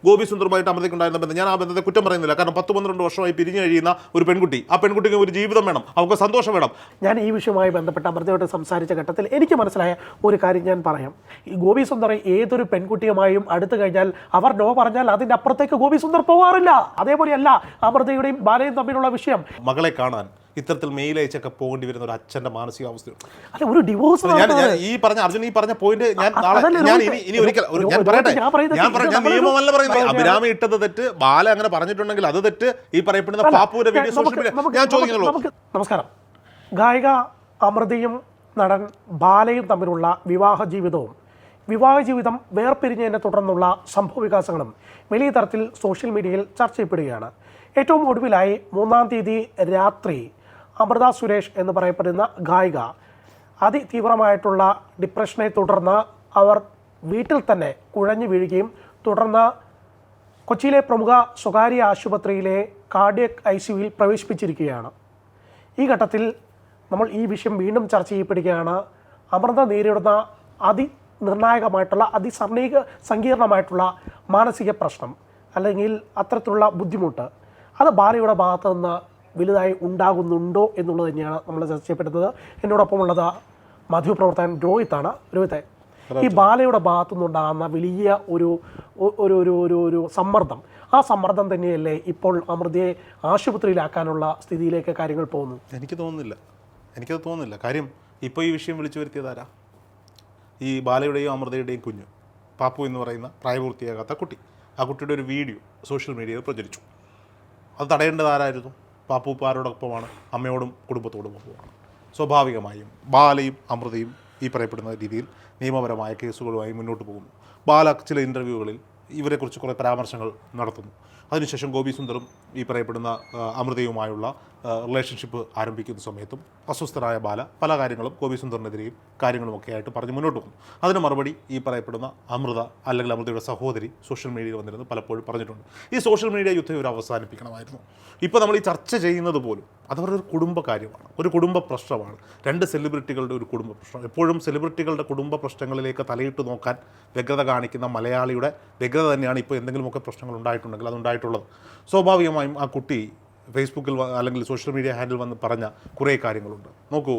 ഗോപി സുന്ദറുമായിട്ട് അമൃതയ്ക്കുണ്ടായിരുന്ന ബന്ധം, ഞാൻ ആ ബന്ധത്തെ കുറ്റം പറയുന്നില്ല. കാരണം 10-12 വർഷമായി പിരിഞ്ഞു കഴിയുന്ന ഒരു പെൺകുട്ടി, ആ പെൺകുട്ടിക്ക് ഒരു ജീവിതം വേണം, അവർക്ക് സന്തോഷം വേണം. ഞാൻ ഈ വിഷയവുമായി ബന്ധപ്പെട്ട് അമൃതയോട് സംസാരിച്ച ഘട്ടത്തിൽ എനിക്ക് മനസ്സിലായ ഒരു കാര്യം ഞാൻ പറയാം. ഈ ഗോപി സുന്ദർ ഏതൊരു പെൺകുട്ടിയുമായും അടുത്തു കഴിഞ്ഞാൽ അവർ നോ പറഞ്ഞാൽ അതിൻ്റെ അപ്പുറത്തേക്ക് ഗോപി സുന്ദർ പോകാറില്ല. അതേപോലെയല്ല അമൃതയുടെയും ബാലയും തമ്മിലുള്ള വിഷയം. മകളെ കാണാൻ ഇത്തരത്തിൽ മെയിൽ അയച്ചൊക്കെ പോകേണ്ടി വരുന്ന ഒരു അച്ഛൻ്റെ മാനസികാവസ്ഥയുണ്ട്. അല്ല, ഒരു ഡിവോഴ്സ് ഈ പറഞ്ഞ അർജുൻ ഈ പറഞ്ഞ പോയിന്റ് ഞാൻ ഇനി ഒരിക്കൽ ഞാൻ പറയട്ടെ, ഞാൻ നിയമമല്ല പറയുന്നത്. അഭിരാമി ഇട്ടത് തെറ്റ്, ബാല അങ്ങനെ പറഞ്ഞിട്ടുണ്ടെങ്കിൽ അത് തെറ്റ്. ഈ പറയപ്പെടുന്ന പാപ്പുവിന്റെ വീഡിയോ സോഷ്യൽ മീഡിയ ഞാൻ ചോദിക്കുന്നുള്ളൂ. നമസ്കാരം. ഗായിക അമൃതയും നടൻ ബാലയും തമ്മിലുള്ള വിവാഹ ജീവിതം വേർപിരിഞ്ഞതിനെ തുടർന്നുള്ള സംഭവവികാസങ്ങളും വലിയ തരത്തിൽ സോഷ്യൽ മീഡിയയിൽ ചർച്ച ചെയ്യപ്പെടുകയാണ്. ഏറ്റവും ഒടുവിലായി 3-ാം തീയതി രാത്രി അമൃത സുരേഷ് എന്ന് പറയപ്പെടുന്ന ഗായിക അതിതീവ്രമായിട്ടുള്ള ഡിപ്രഷനെ തുടർന്ന് അവർ വീട്ടിൽ തന്നെ കുഴഞ്ഞു വീഴുകയും തുടർന്ന് കൊച്ചിയിലെ പ്രമുഖ സ്വകാര്യ ആശുപത്രിയിലെ കാർഡിയക് ICUവിൽ പ്രവേശിപ്പിച്ചിരിക്കുകയാണ്. ഈ ഘട്ടത്തിൽ നമ്മൾ ഈ വിഷയം വീണ്ടും ചർച്ച ചെയ്യപ്പെടുകയാണ്. അമൃത നേരിടുന്ന അതിനിർണായകമായിട്ടുള്ള സങ്കീർണമായിട്ടുള്ള മാനസിക പ്രശ്നം അല്ലെങ്കിൽ അത്തരത്തിലുള്ള ബുദ്ധിമുട്ട് അത് ബാലയുടെ ഭാഗത്തു നിന്ന് വലുതായി ഉണ്ടാകുന്നുണ്ടോ എന്നുള്ളത് തന്നെയാണ് നമ്മൾ ചർച്ച ചെയ്യപ്പെടുന്നത്. എന്നോടൊപ്പമുള്ളത് മാധ്യമപ്രവർത്തകൻ രോഹിത്താണ്. രോഹിത്തെ, ഈ ബാലയുടെ ഭാഗത്തു നിന്നുണ്ടാകുന്ന വലിയ ഒരു സമ്മർദ്ദം, ആ സമ്മർദ്ദം തന്നെയല്ലേ ഇപ്പോൾ അമൃതയെ ആശുപത്രിയിലാക്കാനുള്ള സ്ഥിതിയിലേക്ക് കാര്യങ്ങൾ പോകുന്നു? എനിക്കത് തോന്നുന്നില്ല. കാര്യം ഇപ്പോൾ ഈ വിഷയം വിളിച്ചു വരുത്തിയതാരാ? ഈ ബാലയുടെയും അമൃതയുടെയും കുഞ്ഞ് പാപ്പു എന്ന് പറയുന്ന പ്രായപൂർത്തിയാകാത്ത കുട്ടി. ആ കുട്ടിയുടെ ഒരു വീഡിയോ സോഷ്യൽ മീഡിയയിൽ പ്രചരിച്ചു. അത് തടയേണ്ടത് ആരായിരുന്നു? പാപ്പു ആരോടൊപ്പമാണ്? അമ്മയോടും കുടുംബത്തോടും ഒപ്പമാണ്. സ്വാഭാവികമായും ബാലയും അമൃതയും ഈ പറയപ്പെടുന്ന രീതിയിൽ നിയമപരമായ കേസുകളുമായി മുന്നോട്ട് പോകുന്നു. ബാല ചില ഇൻ്റർവ്യൂകളിൽ ഇവരെക്കുറിച്ച് കുറേ പരാമർശങ്ങൾ നടത്തുന്നു. അതിനുശേഷം ഗോപി സുന്ദറും ഈ പറയപ്പെടുന്ന അമൃതയുമായുള്ള റിലേഷൻഷിപ്പ് ആരംഭിക്കുന്ന സമയത്തും അസ്വസ്ഥനായ ബാല പല കാര്യങ്ങളും ഗോപി സുന്ദറിനെതിരെയും കാര്യങ്ങളുമൊക്കെ ആയിട്ട് പറഞ്ഞ് മുന്നോട്ട് പോകുന്നു. അതിന് മറുപടി ഈ പറയപ്പെടുന്ന അമൃത അല്ലെങ്കിൽ അമൃതയുടെ സഹോദരി സോഷ്യൽ മീഡിയയിൽ വന്നിരുന്ന് പലപ്പോഴും പറഞ്ഞിട്ടുണ്ട്. ഈ സോഷ്യൽ മീഡിയ യുദ്ധം ഇവർ അവസാനിപ്പിക്കണമായിരുന്നു. ഇപ്പോൾ നമ്മൾ ഈ ചർച്ച ചെയ്യുന്നത് പോലും അതവരുടെ ഒരു കുടുംബ കാര്യമാണ്, ഒരു കുടുംബ പ്രശ്നമാണ്. 2 സെലിബ്രിറ്റികളുടെ ഒരു കുടുംബ പ്രശ്നം. എപ്പോഴും സെലിബ്രിറ്റികളുടെ കുടുംബ പ്രശ്നങ്ങളിലേക്ക് തലയിട്ട് നോക്കാൻ വ്യഗ്രത കാണിക്കുന്ന മലയാളിയുടെ വ്യഗ്രത തന്നെയാണ് ഇപ്പോൾ എന്തെങ്കിലുമൊക്കെ പ്രശ്നങ്ങൾ ഉണ്ടായിട്ടുണ്ടെങ്കിൽ അതുണ്ടായിട്ടുള്ളത്. സ്വാഭാവികമായും ആ കുട്ടി ഫേസ്ബുക്കിൽ അല്ലെങ്കിൽ സോഷ്യൽ മീഡിയ ഹാൻഡിൽ വന്ന് പറഞ്ഞ കുറേ കാര്യങ്ങളുണ്ട്. നോക്കൂ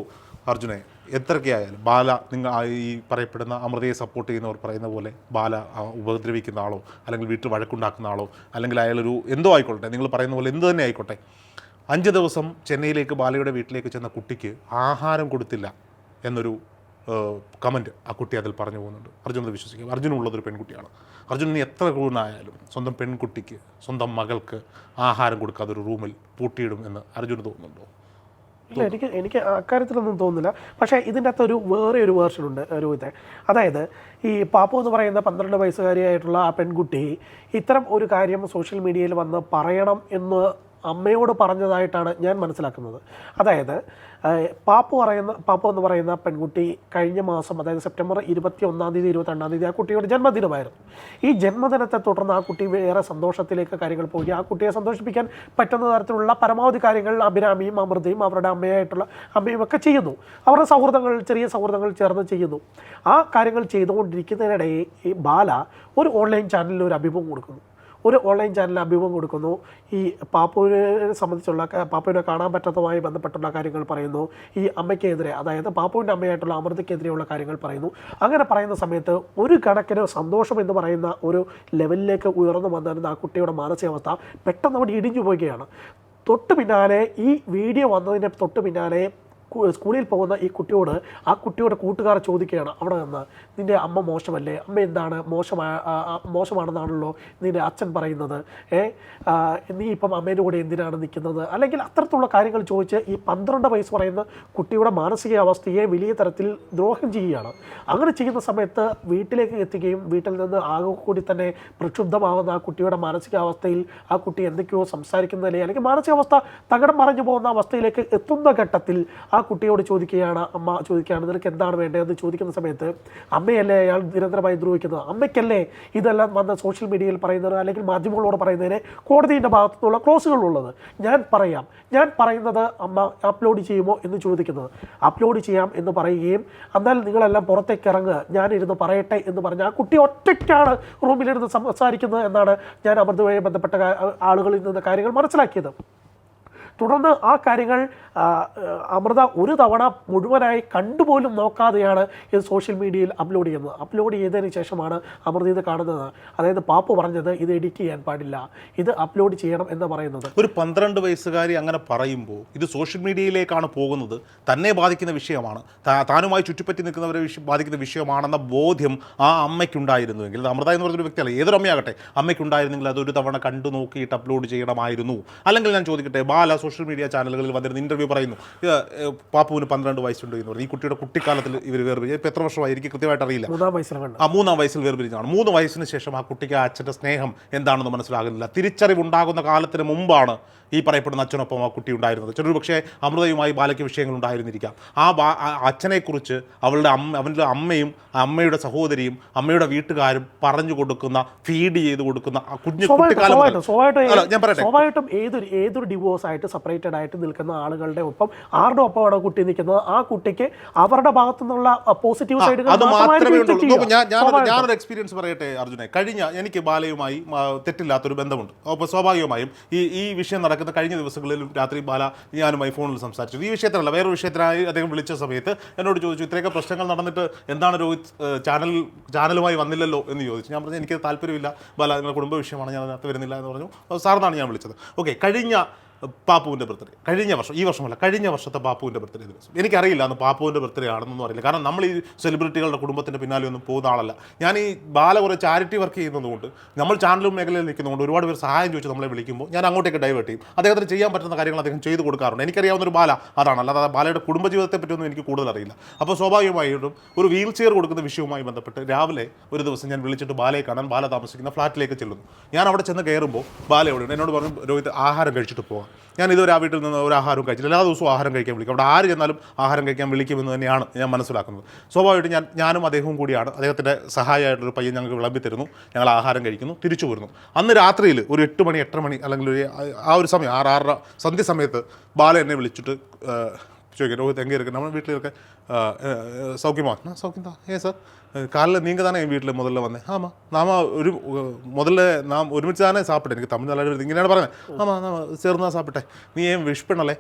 അർജുനെ, എത്രയൊക്കെയായാലും ബാല, നിങ്ങൾ ഈ പറയപ്പെടുന്ന അമൃതയെ സപ്പോർട്ട് ചെയ്യുന്നവർ പറയുന്ന പോലെ ബാല ഉപദ്രവിക്കുന്ന ആളോ അല്ലെങ്കിൽ വീട്ടിൽ വഴക്കുണ്ടാക്കുന്ന ആളോ അല്ലെങ്കിൽ അയാളൊരു എന്തോ ആയിക്കോട്ടെ, നിങ്ങൾ പറയുന്ന പോലെ എന്ത് തന്നെ ആയിക്കോട്ടെ, 5 ദിവസം ചെന്നൈയിലേക്ക് ബാലയുടെ വീട്ടിലേക്ക് ചെന്ന കുട്ടിക്ക് ആഹാരം കൊടുത്തില്ല എന്നൊരു കമൻറ്റ് ആ കുട്ടി അതിൽ പറഞ്ഞു പോകുന്നുണ്ട്. അർജുനത് വിശ്വസിക്കും. അർജുനുള്ളതൊരു പെൺകുട്ടിയാണ്. അർജുനന് എത്ര ക്രൂരനായാലും സ്വന്തം പെൺകുട്ടിക്ക്, സ്വന്തം മകൾക്ക് ആഹാരം കൊടുക്കാതെ ഒരു റൂമിൽ പൂട്ടിയിടും എന്ന് അർജുന് തോന്നുന്നുണ്ടോ? ഇല്ല, എനിക്ക് അക്കാര്യത്തിലൊന്നും തോന്നുന്നില്ല. പക്ഷേ ഇതിൻ്റെ അകത്ത് വേറെ ഒരു വേർഷനുണ്ട് രോഹിത്തെ. അതായത് ഈ പാപ്പു എന്ന് പറയുന്ന 12 വയസ്സുകാരിയായിട്ടുള്ള ആ പെൺകുട്ടി ഇത്തരം ഒരു കാര്യം സോഷ്യൽ മീഡിയയിൽ വന്ന് പറയണം എന്ന് അമ്മയോട് പറഞ്ഞതായിട്ടാണ് ഞാൻ മനസ്സിലാക്കുന്നത്. അതായത് പാപ്പു എന്ന് പറയുന്ന പെൺകുട്ടി കഴിഞ്ഞ മാസം, അതായത് സെപ്റ്റംബർ 21-ാം തീയതി 22-ാം തീയതി ആ കുട്ടിയുടെ ജന്മദിനമായിരുന്നു. ഈ ജന്മദിനത്തെ തുടർന്ന് ആ കുട്ടി വേറെ സന്തോഷത്തിലേക്ക് കാര്യങ്ങൾ പോയി. ആ കുട്ടിയെ സന്തോഷിപ്പിക്കാൻ പറ്റുന്ന തരത്തിലുള്ള പരമാവധി കാര്യങ്ങൾ അഭിരാമിയും അമൃതയും അവരുടെ അമ്മയും ഒക്കെ ചെയ്യുന്നു. അവരുടെ ചെറിയ സൗഹൃദങ്ങൾ ചേർന്ന് ചെയ്യുന്നു. ആ കാര്യങ്ങൾ ചെയ്തുകൊണ്ടിരിക്കുന്നതിനിടയിൽ ഈ ബാല ഒരു ഓൺലൈൻ ചാനലിൽ ഒരു അഭിമുഖം കൊടുക്കുന്നു. ഈ പാപ്പുവിനെ സംബന്ധിച്ചുള്ള, പാപ്പുവിനെ കാണാൻ പറ്റാത്തതുമായി ബന്ധപ്പെട്ടുള്ള കാര്യങ്ങൾ പറയുന്നു. ഈ അമ്മയ്ക്കെതിരെ, അതായത് പാപ്പുവിൻ്റെ അമ്മയായിട്ടുള്ള അമൃതയ്ക്കെതിരെയുള്ള കാര്യങ്ങൾ പറയുന്നു. അങ്ങനെ പറയുന്ന സമയത്ത് ഒരു കണക്കിന് സന്തോഷം എന്ന് പറയുന്ന ഒരു ലെവലിലേക്ക് ഉയർന്നു വന്നിരുന്ന ആ കുട്ടിയുടെ മാനസികാവസ്ഥ പെട്ടെന്ന് അവിടെ ഇടിഞ്ഞു പോവുകയാണ്. തൊട്ട് പിന്നാലെ ഈ വീഡിയോ വന്നതിൻ്റെ തൊട്ട് പിന്നാലെ സ്കൂളിൽ പോകുന്ന ഈ കുട്ടിയുടെ കൂട്ടുകാർ ചോദിക്കുകയാണ് അവിടെ നിന്ന്, നിൻ്റെ അമ്മ മോശമല്ലേ, അമ്മ എന്താണ് മോശമാണെന്നാണല്ലോ നിൻ്റെ അച്ഛൻ പറയുന്നത്, നീ ഇപ്പം അമ്മേൻ്റെ കൂടെ എന്തിനാണ് നിൽക്കുന്നത്, അല്ലെങ്കിൽ അത്തരത്തിലുള്ള കാര്യങ്ങൾ ചോദിച്ച് ഈ 12 വയസ്സ് പറയുന്ന കുട്ടിയുടെ മാനസികാവസ്ഥയെ വലിയ തരത്തിൽ ദ്രോഹം ചെയ്യുകയാണ്. അങ്ങനെ ചെയ്യുന്ന സമയത്ത് വീട്ടിലേക്ക് എത്തുകയും വീട്ടിൽ നിന്ന് ആകെ കൂടി തന്നെ പ്രക്ഷുബ്ധമാകുന്ന ആ കുട്ടിയുടെ മാനസികാവസ്ഥയിൽ ആ കുട്ടി എന്തൊക്കെയോ സംസാരിക്കുന്നതിലെ അല്ലെങ്കിൽ മാനസികാവസ്ഥ തകിടം മറിഞ്ഞു പോകുന്ന അവസ്ഥയിലേക്ക് എത്തുന്ന ഘട്ടത്തിൽ ആ കുട്ടിയോട് ചോദിക്കുകയാണ്, അമ്മ ചോദിക്കുകയാണ് നിനക്ക് എന്താണ് വേണ്ടതെന്ന് ചോദിക്കുന്ന സമയത്ത് അമ്മയല്ലേ അയാൾ നിരന്തരമായി ദ്രോഹിക്കുന്നത്, അമ്മയ്ക്കല്ലേ ഇതെല്ലാം വന്ന് സോഷ്യൽ മീഡിയയിൽ പറയുന്നത് അല്ലെങ്കിൽ മാധ്യമങ്ങളോട് പറയുന്നതിന് കോടതിയുടെ ഭാഗത്തുനിന്നുള്ള ക്ലോസുകളുള്ളത്, ഞാൻ പറയുന്നത് അമ്മ അപ്ലോഡ് ചെയ്യുമോ എന്ന് ചോദിക്കുന്നത്. അപ്ലോഡ് ചെയ്യാം എന്ന് പറയുകയും എന്നാൽ നിങ്ങളെല്ലാം പുറത്തേക്ക് ഇറങ്ങുക, ഞാനിരുന്ന് പറയട്ടെ എന്ന് പറഞ്ഞ് ആ കുട്ടി ഒറ്റയ്ക്കാണ് റൂമിലിരുന്ന് സംസാരിക്കുന്നത് എന്നാണ് ഞാൻ അമൃതയുമായി ബന്ധപ്പെട്ട ആളുകളിൽ നിന്ന് കാര്യങ്ങൾ മനസ്സിലാക്കിയത്. തുടർന്ന് ആ കാര്യങ്ങൾ അമൃത ഒരു തവണ മുഴുവനായി കണ്ടുപോലും നോക്കാതെയാണ് ഇത് സോഷ്യൽ മീഡിയയിൽ അപ്ലോഡ് ചെയ്യുന്നത്. അപ്ലോഡ് ചെയ്തതിന് ശേഷമാണ് അമൃത ഇത് കാണുന്നത്. അതായത് പാപ്പു പറഞ്ഞത് ഇത് എഡിറ്റ് ചെയ്യാൻ പാടില്ല, ഇത് അപ്ലോഡ് ചെയ്യണം എന്ന് പറയുന്നത്. ഒരു 12 വയസ്സുകാരി അങ്ങനെ പറയുമ്പോൾ ഇത് സോഷ്യൽ മീഡിയയിലേക്കാണ് പോകുന്നത്, തന്നെ ബാധിക്കുന്ന വിഷയമാണ്, താനുമായി ചുറ്റിപ്പറ്റി നിൽക്കുന്നവരെ ബാധിക്കുന്ന വിഷയമാണെന്ന ബോധ്യം ആ അമ്മയ്ക്കുണ്ടായിരുന്നുവെങ്കിൽ, അമൃത എന്ന് പറഞ്ഞൊരു വ്യക്തിയല്ല, ഏതൊരു അമ്മയാകട്ടെ, അമ്മയ്ക്കുണ്ടായിരുന്നെങ്കിൽ അതൊരു തവണ കണ്ടു നോക്കിയിട്ട് അപ്ലോഡ് ചെയ്യണമായിരുന്നു. അല്ലെങ്കിൽ ഞാൻ ചോദിക്കട്ടെ, ബാല സോഷ്യൽ മീഡിയ ചാനലുകളിൽ വന്നിരുന്ന ഇൻ്റർവ്യൂ പറയുന്നു പാപ്പുവിന് 12 വയസ്സുണ്ട് എന്ന് പറഞ്ഞു. ഈ കുട്ടിയുടെ കുട്ടിക്കാലത്തിൽ ഇവർ വേർപിരിഞ്ഞ് ഇപ്പോൾ എത്ര വർഷമായി എനിക്ക് കൃത്യമായിട്ട് അറിയില്ല, 3-ാം വയസ്സിൽ വേർപിരിഞ്ഞാണ്. 3 വയസ്സിന് ശേഷം ആ കുട്ടിക്ക് അച്ഛൻ്റെ സ്നേഹം എന്താണെന്ന് മനസ്സിലാകുന്നില്ല. തിരിച്ചറിവുണ്ടാകുന്ന കാലത്തിന് മുമ്പാണ് ഈ പറയപ്പെടുന്ന അച്ഛനൊപ്പം ആ കുട്ടി ഉണ്ടായിരുന്നത്. ചിലർ പക്ഷേ അമൃതയുമായി ബാലയ്ക്ക് വിഷയങ്ങൾ ഉണ്ടായിരുന്നിരിക്കാം. അച്ഛനെക്കുറിച്ച് അവൻ്റെ അമ്മയും അമ്മയുടെ സഹോദരിയും അമ്മയുടെ വീട്ടുകാരും പറഞ്ഞു കൊടുക്കുന്ന, ഫീഡ് ചെയ്ത് കൊടുക്കുന്ന ആ കുഞ്ഞു കുട്ടിക്കാലം. ഞാൻ പറയട്ടെ, സ്വാഭാവികമായിട്ടും ഏതൊരു ഡിവോഴ്സ് ആയിട്ട് സെപ്പറേറ്റഡ് ആയിട്ട് നിൽക്കുന്ന ആളുകളുടെ ഒപ്പം ആരുടെ ഒപ്പമാണ് കുട്ടി നിൽക്കുന്നത്, ആ കുട്ടിക്ക് അവരുടെ ഭാഗത്തു നിന്നുള്ള പോസിറ്റീവ് സൈഡുകൾ അത് മാത്രമേ ഉള്ളൂ. ഞാനൊരു എക്സ്പീരിയൻസ് പറയട്ടെ അർജുനെ. എനിക്ക് ബാലയുമായി തെറ്റില്ലാത്തൊരു ബന്ധമുണ്ട്. അപ്പോൾ സ്വാഭാവികമായും ഈ വിഷയം നടക്കുന്ന കഴിഞ്ഞ ദിവസങ്ങളിലും രാത്രി ബാല ഞാനുമായി ഫോണിൽ സംസാരിച്ചു. ഈ വിഷയത്തിലല്ല, വേറൊരു വിഷയത്തിനായി അദ്ദേഹം വിളിച്ച സമയത്ത് എന്നോട് ചോദിച്ചു, ഇത്രയൊക്കെ പ്രശ്നങ്ങൾ നടന്നിട്ട് എന്താണ് രോഹിത് ചാനലുമായി വന്നില്ലല്ലോ എന്ന് ചോദിച്ചു. ഞാൻ പറഞ്ഞു എനിക്ക് താല്പര്യമില്ല ബാല, നിങ്ങളുടെ കുടുംബ വിഷയമാണ്, ഞാൻ അതിനകത്ത് വരുന്നില്ല എന്ന് പറഞ്ഞു. സാറിനാണ് ഞാൻ വിളിച്ചത്. ഓക്കെ, കഴിഞ്ഞ പാപ്പുവിൻ്റെ ബർത്ത്ഡേ, ഈ വർഷമല്ല, കഴിഞ്ഞ വർഷത്തെ പാപ്പുവിൻ്റെ ബർത്ത്ഡേ ദിവസം, എനിക്കറിയില്ല അന്ന് പാപ്പുവിൻ്റെ ബർത്ത്ഡേ ആണെന്നൊന്നും അറിയില്ല. കാരണം നമ്മൾ ഈ സെലിബ്രിറ്റികളുടെ കുടുംബത്തിൻ്റെ പിന്നാലെ ഒന്നും പോകുന്ന ആളല്ല. ഞാൻ ഈ ബാല കുറേ ചാരിറ്റി വർക്ക് ചെയ്യുന്നതുകൊണ്ട്, നമ്മൾ ചാനലും മേഖലയിൽ നിൽക്കുന്നതുകൊണ്ട് ഒരുപാട് പേർ സഹായം ചോദിച്ച് നമ്മളെ വിളിക്കുമ്പോൾ ഞാൻ അങ്ങോട്ടേക്ക് ഡൈവേർട്ട് ചെയ്യും. അദ്ദേഹത്തിന് ചെയ്യാൻ പറ്റുന്ന കാര്യങ്ങൾ അദ്ദേഹം ചെയ്തു കൊടുക്കാറുണ്ട്. എനിക്കറിയാവുന്നൊരു ബാല അതാണ്, അല്ലാതെ ബാലയുടെ കുടുംബജീവിതത്തെ പറ്റിയൊന്നും എനിക്ക് കൂടുതൽ അറിയില്ല. അപ്പോൾ സ്വാഭാവികമായിട്ടും ഒരു വീൽ ചെയർ കൊടുക്കുന്ന വിഷയവുമായി ബന്ധപ്പെട്ട് രാവിലെ ഒരു ദിവസം ഞാൻ വിളിച്ചിട്ട് ബാലയെ കാണാൻ ബാല താമസിക്കുന്ന ഫ്ലാറ്റിലേക്ക് ചെല്ലുന്നു. ഞാൻ അവിടെ ചെന്ന് കയറുമ്പോൾ ബാല എവിടെയുണ്ട്? എന്നോട് പറഞ്ഞു, രോഹിത് ആഹാരം കഴിച്ചിട്ട് പോകാം. ഞാൻ ഇതുവരെ ആ വീട്ടിൽ നിന്ന് ഒരു ആഹാരവും കഴിച്ചില്ല. എല്ലാ ദിവസവും ആഹാരം കഴിക്കാൻ വിളിക്കും. അവിടെ ആര് ചെന്നാലും ആഹാരം കഴിക്കാൻ വിളിക്കുമെന്ന് തന്നെയാണ് ഞാൻ മനസ്സിലാക്കുന്നത്. സ്വാഭാവികമായിട്ടും ഞാനും അദ്ദേഹവും കൂടിയാണ്. അദ്ദേഹത്തിൻ്റെ സഹായമായിട്ടൊരു പയ്യൻ ഞങ്ങൾക്ക് വിളമ്പി തരുന്നു, ഞങ്ങൾ ആഹാരം കഴിക്കുന്നു, തിരിച്ചു വരുന്നു. അന്ന് രാത്രിയിൽ ഒരു 8 മണി 8:30 മണി അല്ലെങ്കിൽ ആ ഒരു സമയം 6-6:30 സന്ധ്യ സമയത്ത് ബാല എന്നെ വിളിച്ചിട്ട് ചോദിക്കും, രോഹിത് എங்கே இருக்கு, நம்ம வீட்டில் இருக்க சௌக்கியமா? சௌக்கியம் தான். ஏன் சார் காலையில் நீங்கள் தானே என் வீட்டில் முதல்ல வந்தேன்? ஆமாம், முதல்ல நான் ஒருமிச்சு தானே சாப்பிட்டேன். எனக்கு தமிழ் நல்லா இங்கேயான பாருங்க. ஆமாம், நான் சேர்ந்து தான் சாப்பிட்டேன். நீ ஏன் விஷ் பண்ணலை?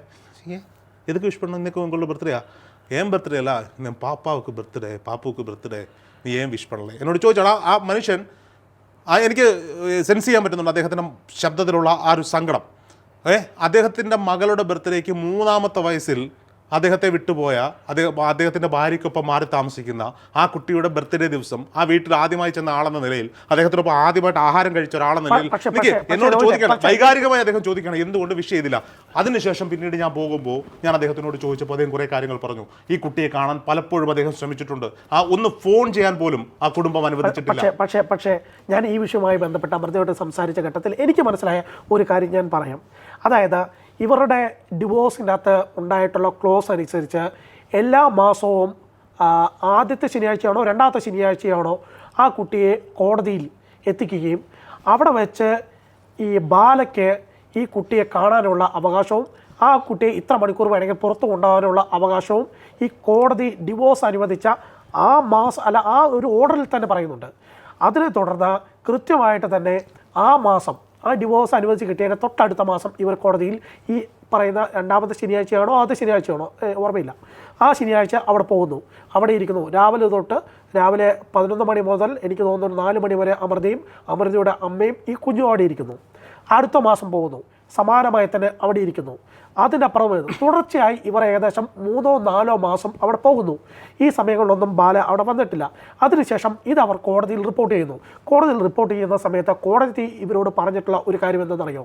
ஏன் எதுக்கு விஷ் பண்ண? இன்னைக்கு உங்களோட பர்த்டேயா? ஏன் பர்த்டே இல்ல, என் பாப்பாவுக்கு ബർത്ത്ഡേ, നീ ഏൻ വിഷ് பண்ணலை എന്നോട് ചോദിച്ചാൽ ആ മനുഷ്യൻ, എനിക്ക് സെൻസ് ചെയ്യാൻ പറ്റുന്നുണ്ട് അദ്ദേഹത്തിൻ്റെ ശബ്ദത്തിലുള്ള ആ ഒരു സങ്കടം. അദ്ദേഹത്തിൻ്റെ മകളുടെ ബർത്ത്ഡേക്ക് 3-ാമത്തെ വയസ്സിൽ അദ്ദേഹത്തെ വിട്ടുപോയ അദ്ദേഹത്തിൻ്റെ ഭാര്യയ്ക്കൊപ്പം മാറി താമസിക്കുന്ന ആ കുട്ടിയുടെ ബർത്ത്ഡേ ദിവസം ആ വീട്ടിൽ ആദ്യമായി ചെന്ന ആളെന്ന നിലയിൽ, അദ്ദേഹത്തിനൊപ്പം ആദ്യമായിട്ട് ആഹാരം കഴിച്ച ഒരാളെന്ന നിലയിൽ എന്നോട് ചോദിക്കണം, വൈകാരികമായി അദ്ദേഹം ചോദിക്കണം എന്തുകൊണ്ട് വിഷ് ചെയ്തില്ല. അതിനുശേഷം പിന്നീട് ഞാൻ പോകുമ്പോൾ ഞാൻ അദ്ദേഹത്തിനോട് ചോദിച്ചപ്പോൾ അദ്ദേഹം കുറേ കാര്യങ്ങൾ പറഞ്ഞു. ഈ കുട്ടിയെ കാണാൻ പലപ്പോഴും അദ്ദേഹം ശ്രമിച്ചിട്ടുണ്ട്, ഒന്ന് ഫോൺ ചെയ്യാൻ പോലും ആ കുടുംബം അനുവദിച്ചിട്ടില്ല. പക്ഷേ ഞാൻ ഈ വിഷയവുമായി ബന്ധപ്പെട്ട അമൃതയോട് സംസാരിച്ച ഘട്ടത്തിൽ എനിക്ക് മനസ്സിലായ ഒരു കാര്യം ഞാൻ പറയാം. അതായത് ഇവരുടെ ഡിവോഴ്സിൻ്റെ അകത്ത് ഉണ്ടായിട്ടുള്ള ക്ലോസ് അനുസരിച്ച് എല്ലാ മാസവും ആദ്യത്തെ ശനിയാഴ്ചയാണോ 2-ാമത്തെ ശനിയാഴ്ചയാണോ ആ കുട്ടിയെ കോടതിയിൽ എത്തിക്കുകയും അവിടെ വെച്ച് ഈ ബാലയ്ക്ക് ഈ കുട്ടിയെ കാണാനുള്ള അവകാശവും ആ കുട്ടിയെ ഇത്ര മണിക്കൂർ വേണമെങ്കിൽ പുറത്തു കൊണ്ടുപോകാനുള്ള അവകാശവും ഈ കോടതി ഡിവോഴ്സ് അനുവദിച്ച ആ ഒരു ഓർഡറിൽ തന്നെ പറയുന്നുണ്ട്. അതിനെ തുടർന്ന് കൃത്യമായിട്ട് തന്നെ ആ മാസം ആ ഡിവോഴ്സ് അനുവദിച്ച് കിട്ടിയതിൻ്റെ തൊട്ടടുത്ത മാസം ഇവർ കോടതിയിൽ ഈ പറയുന്ന 2-ാമത്തെ ശനിയാഴ്ചയാണോ ആദ്യത്തെ ശനിയാഴ്ചയാണോ ഓർമ്മയില്ല, ആ ശനിയാഴ്ച അവിടെ പോകുന്നു, അവിടെ ഇരിക്കുന്നു. രാവിലെ 11 മണി മുതൽ എനിക്ക് തോന്നുന്നു 4 മണി വരെ അമൃതയുടെ അമ്മയും ഈ കുഞ്ഞും അവിടെ ഇരിക്കുന്നു. അടുത്ത മാസം പോകുന്നു, സമാനമായി തന്നെ അവിടെ ഇരിക്കുന്നു. അതിനപ്പുറം വരുന്നു. തുടർച്ചയായി ഇവർ ഏകദേശം 3-4 മാസം അവിടെ പോകുന്നു. ഈ സമയങ്ങളിലൊന്നും ബാല അവിടെ വന്നിട്ടില്ല. അതിനുശേഷം അവർ കോടതിയിൽ റിപ്പോർട്ട് ചെയ്യുന്നു. കോടതിയിൽ റിപ്പോർട്ട് ചെയ്യുന്ന സമയത്ത് കോടതി ഇവരോട് പറഞ്ഞിട്ടുള്ള ഒരു കാര്യം എന്തെന്നറിയോ?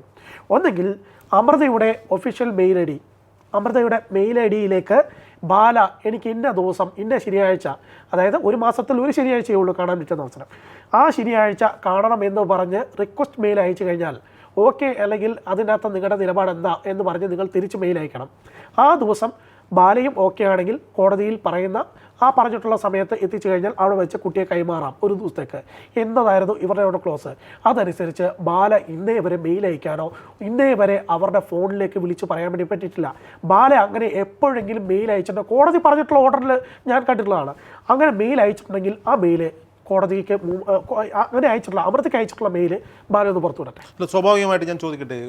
ഒന്നെങ്കിൽ അമൃതയുടെ ഒഫീഷ്യൽ അമൃതയുടെ മെയിൽ ഐ ഡിയിലേക്ക് ബാല എനിക്ക് ഇന്ന ദിവസം ഇന്ന ശനിയാഴ്ച, അതായത് ഒരു മാസത്തിൽ ഒരു ശനിയാഴ്ചയേ ഉള്ളൂ കാണാൻ പറ്റുന്ന അവസരം, ആ ശനിയാഴ്ച കാണണമെന്ന് പറഞ്ഞ് റിക്വസ്റ്റ് മെയിൽ അയച്ചു കഴിഞ്ഞാൽ ഓക്കെ, അല്ലെങ്കിൽ അതിനകത്ത് നിങ്ങളുടെ നിലപാട് എന്താ എന്ന് പറഞ്ഞ് നിങ്ങൾ തിരിച്ച് മെയിൽ അയക്കണം. ആ ദിവസം ബാലയും ഓക്കെ ആണെങ്കിൽ കോടതിയിൽ പറയുന്ന ആ പറഞ്ഞിട്ടുള്ള സമയത്ത് എത്തിച്ചു കഴിഞ്ഞാൽ അവിടെ വെച്ച് കുട്ടിയെ കൈമാറാം ഒരു ദിവസത്തേക്ക് എന്നതായിരുന്നു ഇവരുടെ ക്ലോസ്. അതനുസരിച്ച് ബാല ഇന്നേ വരെ മെയിൽ അയക്കാനോ ഇന്നേ വരെ അവരുടെ ഫോണിലേക്ക് വിളിച്ച് പറയാൻ വേണ്ടി പറ്റിയിട്ടില്ല. ബാല അങ്ങനെ എപ്പോഴെങ്കിലും മെയിൽ അയച്ചിട്ടുണ്ടോ? കോടതി പറഞ്ഞിട്ടുള്ള ഓർഡറിൽ ഞാൻ കണ്ടിട്ടുള്ളതാണ്. അങ്ങനെ മെയിൽ അയച്ചിട്ടുണ്ടെങ്കിൽ ആ മെയിൽ കോടതിക്ക് അങ്ങനെ അയച്ചിട്ടുള്ള അമൃതയ്ക്ക് അയച്ചിട്ടുള്ള മെയിൽ ബാല ഒന്ന് പുറത്തു വിടട്ടെ. സ്വാഭാവികമായിട്ട് ഞാൻ ചോദിക്കട്ടെ,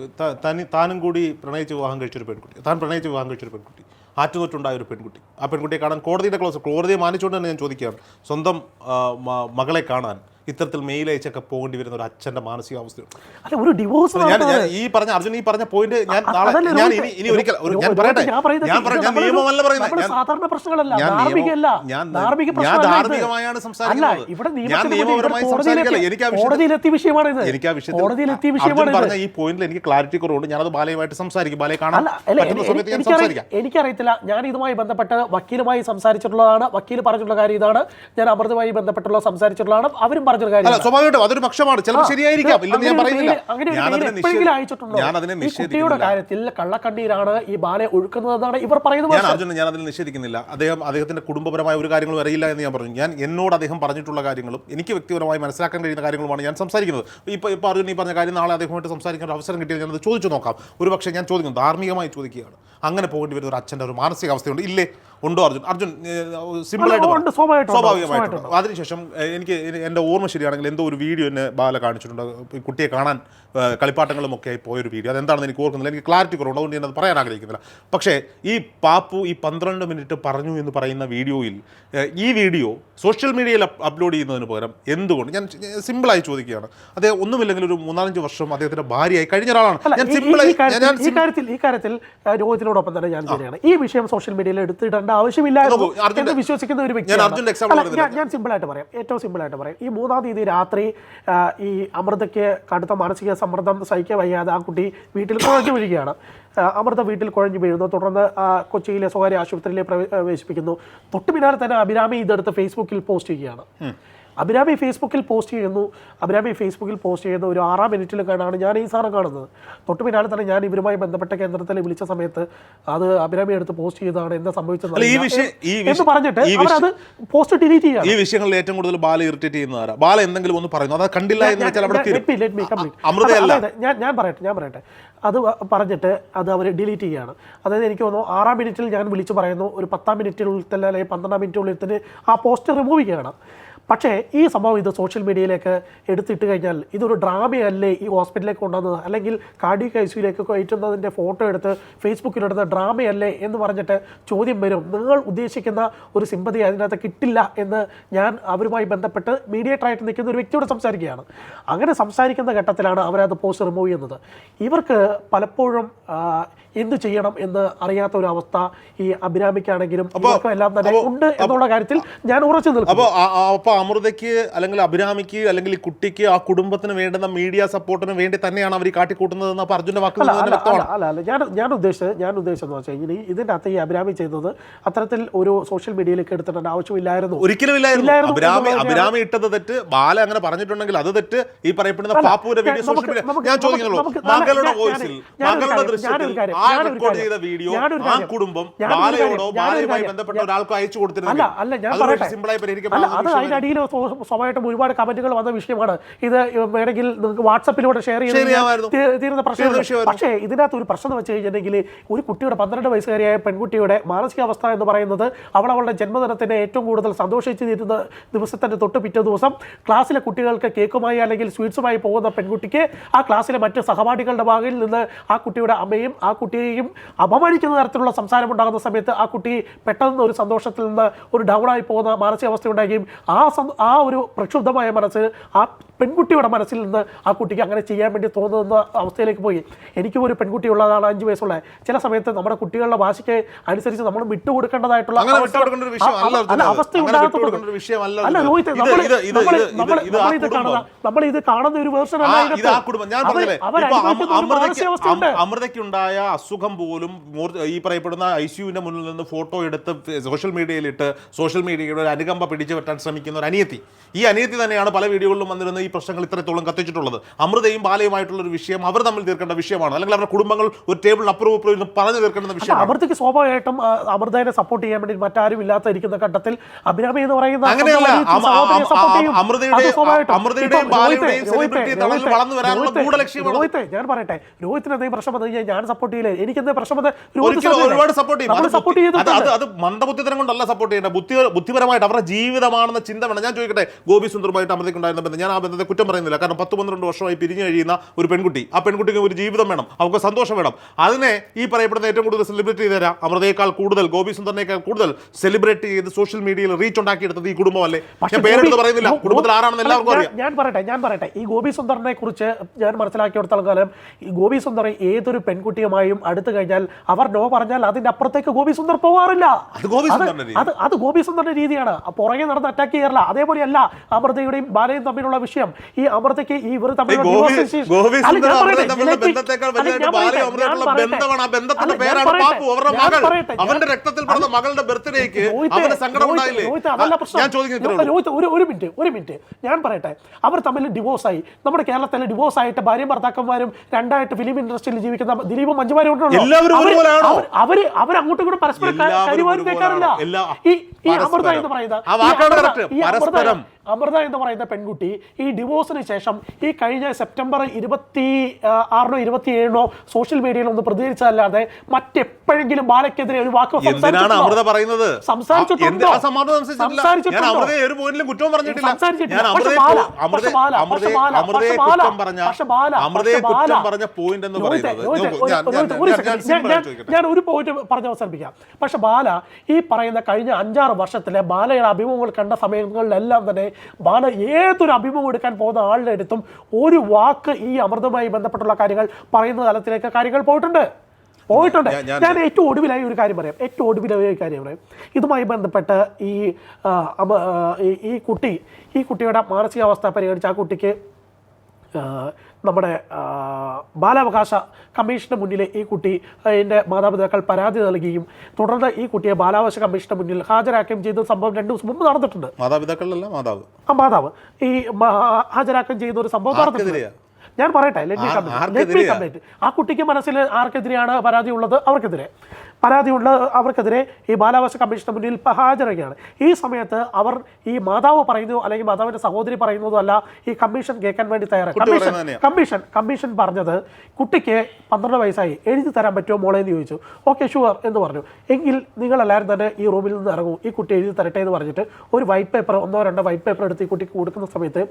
താനും കൂടി പ്രണയിച്ച് വിവാഹം കഴിച്ചൊരു പെൺകുട്ടി, താൻ പ്രണയിച്ച് വിവാഹം കഴിച്ചൊരു പെൺകുട്ടി, ആറ്റുനോറ്റുണ്ടായ ഒരു പെൺകുട്ടി, ആ പെൺകുട്ടിയെ കാണാൻ കോടതിയെ മാനിച്ചുകൊണ്ട് തന്നെ ഞാൻ ചോദിക്കുകയാണ്, സ്വന്തം മകളെ കാണാൻ ഇത്തരത്തിൽ മെയിൽ അയച്ചൊക്കെ പോകേണ്ടി വരുന്ന ഒരു അച്ഛന്റെ മാനസികാവസ്ഥയുണ്ട്. അല്ല, ഒരു ഡിവോഴ്സ് അർജുൻ ഈ പറഞ്ഞ പോയിന്റ് ഞാൻ ഇനി ഒരിക്കൽ ഞാൻ പറയട്ടെ, നിയമമല്ല പറയുന്നത്, സാധാരണ പ്രശ്നങ്ങളല്ല, ഞാൻ ധാർമ്മികമായാണ് സംസാരിക്കുന്നത്, ഞാൻ നിയമപരമായി സംസാരിക്കല്ല. എനിക്ക് ആ വിഷയത്തിൽ പറഞ്ഞ ഈ പോയിന്റിൽ എനിക്ക് ക്ലാരിറ്റി കുറവുണ്ട്. ഞാനത് ബാലയുമായിട്ട് സംസാരിക്കും, ബാലയെ കാണാൻ പറ്റുന്ന സമയത്ത് ഞാൻ സംസാരിക്കാം. എനിക്കറിയത്തില്ല, ഞാൻ ഇതുമായി ബന്ധപ്പെട്ട് വക്കീലുമായി സംസാരിച്ചിട്ടുള്ളതാണ്, വക്കീൽ പറഞ്ഞിട്ടുള്ള കാര്യം ഇതാണ്, ഞാൻ അമൃതമായി ബന്ധപ്പെട്ടുള്ള സംസാരിച്ചിട്ടുള്ളതാണ്, അവരും സ്വാഭാവികമായിട്ടും അതൊരു പക്ഷമാണ്, ചിലപ്പോൾ ശരിയായിരിക്കാം, ഇല്ലെന്ന് ഞാൻ പറയുന്നില്ല. കുട്ടിയുടെ കാര്യത്തിൽ കള്ളക്കണ്ണീരാണ് ഈ ബാലെ ഒഴുക്കുന്നതെന്നാണ് ഇവർ പറയുന്നത്. ഞാൻ അതിൽ നിഷേധിക്കുന്നില്ല. അദ്ദേഹത്തിന്റെ കുടുംബപരമായ ഒരു കാര്യങ്ങളും അറിയില്ല എന്ന് ഞാൻ പറഞ്ഞു. എന്നോട് അദ്ദേഹം പറഞ്ഞിട്ടുള്ള കാര്യങ്ങളും എനിക്ക് വ്യക്തിപരമായി മനസ്സിലാക്കാൻ കഴിയുന്ന കാര്യങ്ങളുമാണ് ഞാൻ സംസാരിക്കുന്നത്. ഇപ്പോൾ അർജുൻ ഈ പറഞ്ഞ കാര്യം നാളെ അദ്ദേഹമായിട്ട് സംസാരിക്കാൻ ഒരു അവസരം കിട്ടിയാൽ ഞാനത് ചോദിച്ചു നോക്കാം. ഒരു പക്ഷേ ഞാൻ ചോദിക്കുന്നു, ധാർമ്മികമായി ചോദിക്കുകയാണ്, അങ്ങനെ പോകേണ്ടി വരുന്ന ഒരു അച്ഛൻ്റെ ഒരു മാനസികാവസ്ഥയുണ്ട്, ഇല്ലേ? ഉണ്ടോ അർജുൻ? സിമ്പിളായിട്ട് സ്വാഭാവികമായിട്ടുണ്ടോ? അതിനുശേഷം എനിക്ക് എൻ്റെ ഓർമ്മ ശരിയാണെങ്കിൽ എന്തോ ഒരു വീഡിയോ എന്നെ ബാല കാണിച്ചിട്ടുണ്ട്, കുട്ടിയെ കാണാൻ കളിപ്പാട്ടങ്ങളും ഒക്കെ ആയി പോയൊരു വീഡിയോ. അതെന്താണെന്ന് എനിക്ക് ഓർക്കുന്നില്ല, എനിക്ക് ക്ലാരിറ്റി കുറവുണ്ട്, അതുകൊണ്ട് ഞാനത് പറയാൻ ആഗ്രഹിക്കുന്നില്ല. പക്ഷേ ഈ പാപ്പു ഈ 12 മിനിറ്റ് പറഞ്ഞു എന്ന് പറയുന്ന വീഡിയോയിൽ, ഈ വീഡിയോ സോഷ്യൽ മീഡിയയിൽ അപ്ലോഡ് ചെയ്യുന്നതിന് പകരം എന്തുകൊണ്ട്, ഞാൻ സിമ്പിളായി ചോദിക്കുകയാണ്, അദ്ദേഹം ഒന്നുമില്ലെങ്കിൽ ഒരു 3-4 വർഷം അദ്ദേഹത്തിന്റെ ഭാര്യയായി കഴിഞ്ഞ ഒരാളാണ്. ഈ കാര്യത്തിൽ രോഗത്തിനോടൊപ്പം തന്നെ ഞാൻ ശരിയാണ്, ഈ വിഷയം സോഷ്യൽ മീഡിയയിൽ എടുത്തിടേണ്ട ആവശ്യമില്ലായിരുന്നു എന്ന് വിശ്വസിക്കുന്ന ഒരു വ്യക്തിയാണ്. ഞാൻ സിമ്പിളായിട്ട് പറയാം, ഏറ്റവും സിമ്പിളായിട്ട് പറയാം. ഈ 3-ാം തീയതി രാത്രി ഈ അമൃതയ്ക്ക് കടുത്ത മാനസിക സമ്മർദ്ദം സഹിക്കാൻ വയ്യാതെ ആ കുട്ടി വീട്ടിൽ കുഴഞ്ഞു വീഴുകയാണ്. അമൃത വീട്ടിൽ കുഴഞ്ഞു വീഴുന്നു. തുടർന്ന് കൊച്ചിയിലെ സ്വകാര്യ ആശുപത്രിയിലെ പ്രവേശിപ്പിക്കുന്നു. തൊട്ടു പിന്നാലെ തന്നെ അഭിരാമി ഇതെടുത്ത് ഫേസ്ബുക്കിൽ പോസ്റ്റ് ചെയ്യുകയാണ്. അഭിരാമി ഫേസ്ബുക്കിൽ പോസ്റ്റ് ചെയ്യുന്ന ഒരു 6-ാം മിനിറ്റിലൊക്കെയാണ് ഞാൻ ഈ സാധനം കാണുന്നത്. തൊട്ടു പിന്നാലെ തന്നെ ഞാൻ ഇവരുമായി ബന്ധപ്പെട്ട കേന്ദ്രത്തിൽ വിളിച്ച സമയത്ത് അത് അഭിരാമി എടുത്ത് പോസ്റ്റ് ചെയ്തതാണ്, എന്താ സംഭവിച്ചത് എന്ന് പറഞ്ഞിട്ട് അവരത് പോസ്റ്റ് ഡിലീറ്റ് ചെയ്യാം. ഈ വിഷയങ്ങളിൽ ഏറ്റവും കൂടുതൽ ബാല ഇറിറ്റേറ്റ് ചെയ്യുന്നവരാ. ബാല എന്തെങ്കിലും ഒന്ന് പറയുന്നു, അത് കണ്ടില്ല എന്ന് വെച്ചാൽ ഞാൻ പറയട്ടെ അത് പറഞ്ഞിട്ട് അത് അവർ ഡിലീറ്റ് ചെയ്യുകയാണ്. അതായത് എനിക്ക് തോന്നുന്നു 6-ാം മിനിറ്റിൽ ഞാൻ വിളിച്ചു പറയുന്നു, ഒരു 10-ാം മിനിറ്റിനുള്ളിൽ തന്നെ അല്ലെങ്കിൽ 12-ാം മിനിറ്റിനുള്ളിൽ തന്നെ ആ പോസ്റ്റ് റിമൂവ് ചെയ്യുകയാണ്. പക്ഷേ ഈ സംഭവം ഇത് സോഷ്യൽ മീഡിയയിലേക്ക് എടുത്തിട്ട് കഴിഞ്ഞാൽ ഇതൊരു ഡ്രാമയല്ലേ ഈ ഹോസ്പിറ്റലിലേക്ക് കൊണ്ടുവന്നത്, അല്ലെങ്കിൽ കാർഡിയക് ഐസിയുലേക്ക് കയറ്റുന്നതിൻ്റെ ഫോട്ടോ എടുത്ത് ഫേസ്ബുക്കിലെടുത്ത ഡ്രാമയല്ലേ എന്ന് പറഞ്ഞിട്ട് ചോദ്യം വരും. നിങ്ങൾ ഉദ്ദേശിക്കുന്ന ഒരു സിമ്പതി അതിനകത്ത് കിട്ടില്ല എന്ന് ഞാൻ അവരുമായി ബന്ധപ്പെട്ട് മീഡിയേറ്ററായിട്ട് നിൽക്കുന്ന ഒരു വ്യക്തിയോട് സംസാരിക്കുകയാണ്. അങ്ങനെ സംസാരിക്കുന്ന ഘട്ടത്തിലാണ് അവരത് പോസ്റ്റ് റിമൂവ് ചെയ്യുന്നത്. ഇവർക്ക് പലപ്പോഴും എന്ത് ചെയ്യണം എന്ന് അറിയാത്ത ഒരു അവസ്ഥ ഈ അഭിരാമിക്കാണെങ്കിലും എല്ലാം തന്നെ ഉണ്ട് എന്നുള്ള കാര്യത്തിൽ ഞാൻ ഉറച്ചു നിൽക്കും. അപ്പോൾ അമൃതയ്ക്ക് അല്ലെങ്കിൽ അഭിരാമിക്ക് അല്ലെങ്കിൽ ഈ കുട്ടിക്ക് ആ കുടുംബത്തിന് വേണ്ടുന്ന മീഡിയ സപ്പോർട്ടിന് വേണ്ടി തന്നെയാണ് അവർ കാട്ടിക്കൂട്ടുന്നത്. അപ്പോൾ അർജുന്റെ വാക്കുകൾ ഞാൻ ഉദ്ദേശിച്ചെന്ന് വെച്ചാൽ ഇനി ഇതിൻ്റെ അകത്ത് ഈ അഭിരാമി ചെയ്തത് അത്തരത്തിൽ ഒരു സോഷ്യൽ മീഡിയയിലേക്ക് എടുത്തിട്ട് ആവശ്യമില്ലായിരുന്നു, ഒരിക്കലും ഇല്ലായിരുന്നു. അഭിരാമി ഇട്ടത് തെറ്റ്, ബാല അങ്ങനെ പറഞ്ഞിട്ടുണ്ടെങ്കിൽ അത് തെറ്റ്. ഈ പറയപ്പെടുന്ന പാപ്പുവിന്റെ വീഡിയോ സോഷ്യൽ മീഡിയ, ഞാൻ ചോദിക്കുന്നുള്ളൂ, മകളുടെ വോയിസിൽ മകളുടെ ദൃശ്യത്തിൽ ആ റെക്കോർഡ് ചെയ്ത വീഡിയോ ആ കുടുംബം ബാലയോടോ ബാലയുമായി ബന്ധപ്പെട്ട ഒരാൾക്ക് അയച്ചു കൊടുത്തിരുന്നില്ല. സിമ്പിളായി പരിഹരിക്കപ്പെട്ട അതിനടിയിൽ സ്വാഭാവികമായിട്ടും ഒരുപാട് കമന്റുകൾ വന്ന വിഷയമാണ് ഇത്. വേണമെങ്കിൽ നിങ്ങൾക്ക് വാട്സപ്പിലൂടെ ഷെയർ ചെയ്യുന്ന പ്രശ്നമാണ്. പക്ഷേ ഇതിനകത്ത് ഒരു പ്രശ്നം വെച്ച് കഴിഞ്ഞിട്ടുണ്ടെങ്കിൽ ഒരു കുട്ടിയുടെ 12 വയസ്സുകാരിയായ പെൺകുട്ടിയുടെ മാനസികാവസ്ഥ എന്ന് പറയുന്നത് അവളുടെ ജന്മദിനത്തിന് ഏറ്റവും കൂടുതൽ സന്തോഷിച്ചിരുന്ന ദിവസത്തിൻ്റെ തൊട്ട് പിറ്റേ ദിവസം ക്ലാസ്സിലെ കുട്ടികൾക്ക് കേക്കുമായി അല്ലെങ്കിൽ സ്വീറ്റ്സുമായി പോകുന്ന പെൺകുട്ടിക്ക് ആ ക്ലാസ്സിലെ മറ്റ് സഹപാഠികളുടെ ഭാഗയിൽ നിന്ന് ആ കുട്ടിയുടെ അമ്മയും ആ കുട്ടിയെയും അപമാനിക്കുന്ന തരത്തിലുള്ള സംസാരം ഉണ്ടാകുന്ന സമയത്ത് ആ കുട്ടി പെട്ടെന്ന് ഒരു സന്തോഷത്തിൽ നിന്ന് ഒരു ഡൗണായി പോകുന്ന മാനസികാവസ്ഥ ഉണ്ടാകുകയും ആ ഒരു പ്രക്ഷുബ്ധമായ മനസ്സ് ആ പെൺകുട്ടിയുടെ മനസ്സിൽ നിന്ന് ആ കുട്ടിക്ക് അങ്ങനെ ചെയ്യാൻ വേണ്ടി തോന്നുന്ന അവസ്ഥയിലേക്ക് പോയി. എനിക്കും ഒരു പെൺകുട്ടി ഉള്ളതാണ്, 5 വയസ്സുള്ള. ചില സമയത്ത് നമ്മുടെ കുട്ടികളുടെ ഭാഷയ്ക്ക് അനുസരിച്ച് നമ്മൾ വിട്ടുകൊടുക്കേണ്ടതായിട്ടുള്ള അവസ്ഥ ഉണ്ടാകത്തുള്ളൂ. നമ്മൾ ഇത് കാണുന്ന ഒരു വേർഷൻ അമൃതയ്ക്കുണ്ടായ അസുഖം പോലും ഈ പറയപ്പെടുന്ന ICUവിൻ്റെ മുന്നിൽ നിന്ന് ഫോട്ടോ എടുത്ത് സോഷ്യൽ മീഡിയയിലിട്ട് സോഷ്യൽ മീഡിയയുടെ ഒരു അനുകമ്പ പിടിച്ചു പറ്റാൻ ശ്രമിക്കുന്ന ഒരു അനിയത്തി. ഈ അനിയത്തി തന്നെയാണ് പല വീഡിയോകളിലും വന്നിരുന്ന ഈ പ്രശ്നങ്ങൾ ഇത്രത്തോളം കത്തിച്ചിട്ടുള്ളത്. അമൃതയും ബാലയുമായിട്ടുള്ള ഒരു വിഷയം അവർ തമ്മിൽ തീർക്കേണ്ട വിഷയമാണ്, അല്ലെങ്കിൽ അവരുടെ കുടുംബങ്ങൾ ഒരു ടേബിളിൽ അപ്പുറവും ഇപ്പുറവും പറഞ്ഞു തീർക്കേണ്ട വിഷയമാണ്. അമൃതയ്ക്ക് സ്വാഭാവികമായിട്ടും അമൃതയെ സപ്പോർട്ട് ചെയ്യാൻ വേണ്ടി മറ്റാരും ഇല്ലാത്തിരിക്കുന്ന ഘട്ടത്തിൽ അഭിരാമി എന്ന് പറയുന്ന അങ്ങനെയല്ല, അമൃതയുടെയും ബാലയുടെയും സെലിബ്രിറ്റി തണലിൽ വളർന്നു വരാനുള്ള ഗൂഢലക്ഷ്യമാണ്. ഞാൻ പറയട്ടെ, രോഹിത്തിന് എന്തെങ്കിലും പ്രശ്നം വന്നു കഴിഞ്ഞാൽ ഞാൻ സപ്പോർട്ട് ചെയ്യില്ലേ? എനിക്ക് എന്തെങ്കിലും പ്രശ്നം ഒരുപാട് സപ്പോർട്ട് ചെയ്യും. അത് മന്ദബുദ്ധിതരം കൊണ്ടല്ല സപ്പോർട്ട് ചെയ്യേണ്ടത്, ബുദ്ധിപരമായിട്ട് അവരുടെ ജീവിതമാണെന്ന ചിന്ത വേണം. ഞാൻ ചോദിക്കട്ടെ, ഗോപി സുന്ദറുമായിട്ട് അമൃതയ്ക്ക് ഉണ്ടായിരുന്ന ബന്ധം, ഞാൻ ആ ബന്ധത്തെ കുറ്റം പറയുന്നില്ല. കാരണം 10-12 വർഷമായി പിരിഞ്ഞു കഴിയുന്ന ഒരു പെൺകുട്ടി, ആ പെൺകുട്ടിക്ക് ഒരു ജീവിതം വേണം, അവർക്ക് സന്തോഷം വേണം. അതിനെ ഈ പറയപ്പെടുന്ന ഏറ്റവും കൂടുതൽ സെലിബ്രിറ്റി തരാം അമൃതയേക്കാൾ കൂടുതൽ, ഗോപി സുന്ദറിനേക്കാൾ കൂടുതൽ സെലിബ്രേറ്റ് ചെയ്ത് സോഷ്യൽ മീഡിയയിൽ റീച്ച് ഉണ്ടാക്കിയെടുത്തത് ഈ കുടുംബമല്ലേ? ഞാൻ പേരെടുത്ത് പറയുന്നില്ല, കുടുംബത്തിൽ ആരാണെന്ന് എല്ലാവർക്കും അറിയാം. ഞാൻ പറയട്ടെ ഈ ഗോപി സുന്ദറിനെ കുറിച്ച് ഞാൻ മനസ്സിലാക്കിയെടുത്തോളം കാലം ഈ ഗോപി സുന്ദർ ഏതൊരു പെൺകുട്ടിയുമായും അടുത്തു കഴിഞ്ഞാൽ അവർ നോ പറഞ്ഞാൽ അതിന്റെ അപ്പുറത്തേക്ക് ഗോപി സുന്ദർ പോകാറില്ല. അത് ഗോപി സുന്ദറിന്റെ രീതിയാണ്. പുറകെ നടന്ന് അറ്റാക്ക് ചെയ്യാറില്ല. അതേപോലെയല്ല അമൃതയുടെയും ബാലയും തമ്മിലുള്ള വിഷയം. ഈ അമൃതയ്ക്ക് ഈ ഇവർ തമ്മിലുള്ള മകളുടെ ബർത്ത്ഡേക്ക് സങ്കടം ഉണ്ടായില്ലേ? ഒരു മിനിറ്റ് ഞാൻ പറയട്ടെ, അവർ തമ്മിൽ ഡിവോഴ്സായി. നമ്മുടെ കേരളത്തിലെ ഡിവോഴ്സ് ആയിട്ട് ഭാര്യയും ഭർത്താക്കന്മാരും രണ്ടായിട്ട് ഫിലിം ഇൻഡസ്ട്രിയിൽ ജീവിക്കുന്ന ദിലീപും മഞ്ജുമാരും അവര് അങ്ങോട്ടും കൂടെ പരസ്പരം കരിവാരി തേക്കാറില്ല. ഈ അമൃത എന്ന് പറയുന്ന അമൃത എന്ന് പറയുന്ന പെൺകുട്ടി ഈ ഡിവോഴ്സിന് ശേഷം ഈ കഴിഞ്ഞ സെപ്റ്റംബർ 26-നോ 27-നോ സോഷ്യൽ മീഡിയയിൽ ഒന്ന് പ്രതികരിച്ചതല്ലാതെ മറ്റെപ്പോഴെങ്കിലും ബാലയ്ക്കെതിരെ ഒരു വാക്ക് ഞാൻ ഒരു പോയിന്റ് പറഞ്ഞ് അവസാനിപ്പിക്കാം. പക്ഷെ ബാല ഈ പറയുന്ന കഴിഞ്ഞ 5-6 വർഷത്തിലെ ബാലയുടെ അഭിമുഖങ്ങൾ കണ്ട സമയങ്ങളിലെല്ലാം തന്നെ ബാല ഏതൊരു അഭിമുഖം എടുക്കാൻ പോകുന്ന ആളുടെ അടുത്തും ഒരു വാക്ക് ഈ അമൃതവുമായി ബന്ധപ്പെട്ടുള്ള കാര്യങ്ങൾ പറയുന്ന തലത്തിലേക്ക് കാര്യങ്ങൾ പോയിട്ടുണ്ട്. ഞാൻ ഏറ്റവും ഒടുവിലായി ഒരു കാര്യം പറയാം. ഇതുമായി ബന്ധപ്പെട്ട് ഈ കുട്ടിയുടെ മാനസികാവസ്ഥ പരിഗണിച്ച് ആ കുട്ടിക്ക് നമ്മുടെ ബാലാവകാശ കമ്മീഷന് മുന്നിൽ ഈ കുട്ടി അതിൻ്റെ മാതാപിതാക്കൾ പരാതി നൽകുകയും തുടർന്ന് ഈ കുട്ടിയെ ബാലാവകാശ കമ്മീഷന് മുന്നിൽ ഹാജരാക്കുകയും ചെയ്ത സംഭവം 2 ദിവസം മുമ്പ് നടന്നിട്ടുണ്ട്. മാതാവ് ഈ ഹാജരാക്കുകയും ചെയ്ത ഒരു സംഭവം നടന്നിട്ടുണ്ട്. ഞാൻ പറയട്ടെ, ആ കുട്ടിക്ക് മനസ്സിൽ ആർക്കെതിരെയാണ് പരാതി ഉള്ളത്? അവർക്കെതിരെ ഈ ബാലാവകാശ കമ്മീഷന് മുന്നിൽ ഹാജരാക്കുകയാണ്. ഈ സമയത്ത് അവർ ഈ മാതാവ് പറയുന്നു അല്ലെങ്കിൽ മാതാവിന്റെ സഹോദരി പറയുന്നതും അല്ല ഈ കമ്മീഷൻ കേൾക്കാൻ വേണ്ടി തയ്യാറാണ്. കമ്മീഷൻ പറഞ്ഞത് കുട്ടിക്ക് 12 വയസ്സായി, എഴുതി തരാൻ പറ്റുമോ മോളെ എന്ന് ചോദിച്ചു. ഓക്കെ ഷുവർ എന്ന് പറഞ്ഞു. എങ്കിൽ നിങ്ങളെല്ലാവരും തന്നെ ഈ റൂമിൽ നിന്ന് ഇറങ്ങും, ഈ കുട്ടി എഴുതി തരട്ടെ എന്ന് പറഞ്ഞിട്ട് ഒരു വൈറ്റ് പേപ്പർ 1-2 വൈറ്റ് പേപ്പർ എടുത്ത് ഈ കുട്ടിക്ക് കൊടുക്കുന്ന സമയത്ത്